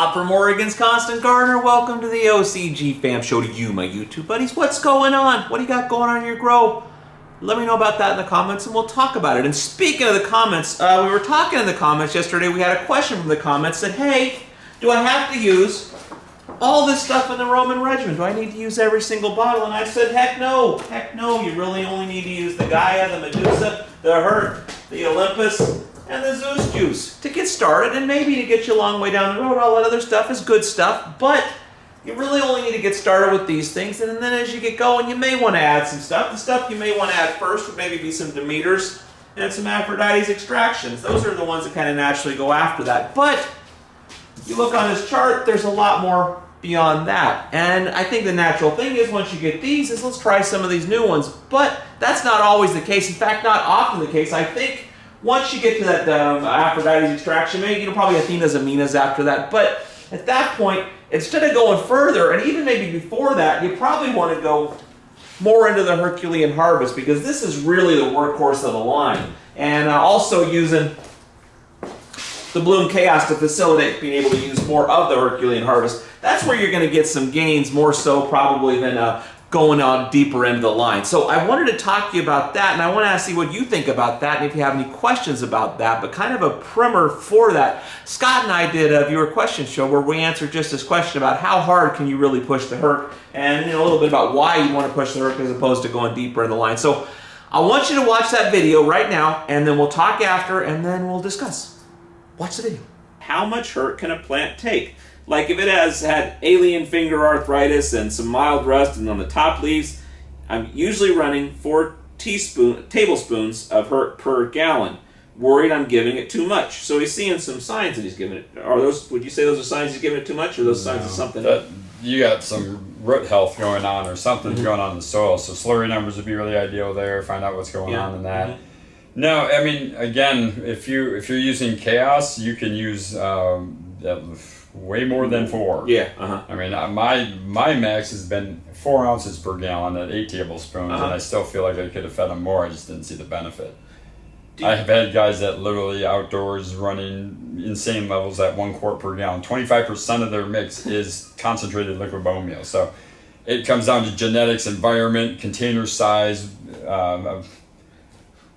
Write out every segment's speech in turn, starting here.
Bob from Oregon's Constant Gardener. Welcome to the OCG Fam Show to you, my YouTube buddies. What's going on? What do you got going on in your grow? Let me know about that in the comments and we'll talk about it. And speaking of the comments, we were talking in the comments yesterday. We had a question from the comments that, hey, do I have to use all this stuff in the Roman regimen? Do I need to use every single bottle? And I said, heck no. Heck no. You really only need to use the Gaia, the Medusa, the Herc, the Olympus, and the Zeus juice to get started, and maybe to get you a long way down the road. All that other stuff is good stuff, but you really only need to get started with these things, and then as you get going, you may want to add some stuff. The stuff you may want to add first would maybe be some Demeters and some Aphrodite's extractions. Those are the ones that kind of naturally go after that. But if you look on this chart, there's a lot more beyond that. And I think the natural thing is once you get these is let's try some of these new ones. But that's not always the case. In fact, not often the case. I think once you get to that Aphrodite's extraction, maybe probably Athena's Aminas after that. But at that point, instead of going further, and even maybe before that, you probably want to go more into the Herculean Harvest, because this is really the workhorse of the line. And also using the Bloom Chaos to facilitate being able to use more of the Herculean Harvest. That's where you're going to get some gains, more so probably than going on deeper into the line. So I wanted to talk to you about that, and I want to see what you think about that, and if you have any questions about that. But kind of a primer for that, Scott and I did a viewer question show where we answered just this question about how hard can you really push the Herc, and a little bit about why you want to push the Herc as opposed to going deeper in the line. So I want you to watch that video right now, and then we'll talk after, and then we'll discuss. Watch the video. How much Herc can a plant take? Like if it has had alien finger arthritis and some mild rust and on the top leaves, I'm usually running 4 tablespoons of Herc per gallon. Worried I'm giving it too much. So he's seeing some signs that he's giving it. Are those? Would you say those are signs he's giving it too much, or those signs of something? You got some root health going on, or something's going on in the soil. So slurry numbers would be really ideal there. Find out what's going on in that. No, I mean, again, if you're using Chaos, you can use way more than 4. Yeah. I mean, my max has been 4 ounces per gallon at 8 tablespoons, and I still feel like I could have fed them more. I just didn't see the benefit. I have had guys that literally outdoors running insane levels at 1 quart per gallon. 25% of their mix is concentrated liquid bone meal. So it comes down to genetics, environment, container size,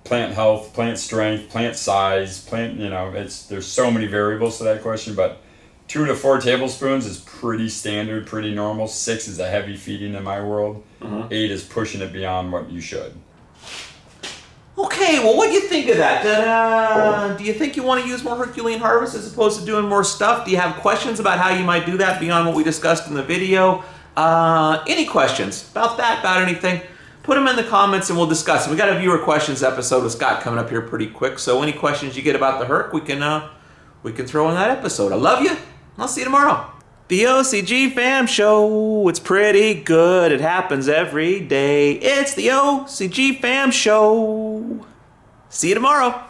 plant health, plant strength, plant size, there's so many variables to that question, but 2 to 4 tablespoons is pretty standard, pretty normal. 6 is a heavy feeding in my world. 8 is pushing it beyond what you should. Okay, well, what do you think of that? Do you think you want to use more Herculean Harvest as opposed to doing more stuff? Do you have questions about how you might do that beyond what we discussed in the video? Any questions about that, about anything? Put them in the comments and we'll discuss it. We got a viewer questions episode with Scott coming up here pretty quick, so any questions you get about the Herc, we can throw in that episode. I love you. I'll see you tomorrow. The OCG Fam Show, it's pretty good. It happens every day. It's the OCG Fam Show. See you tomorrow.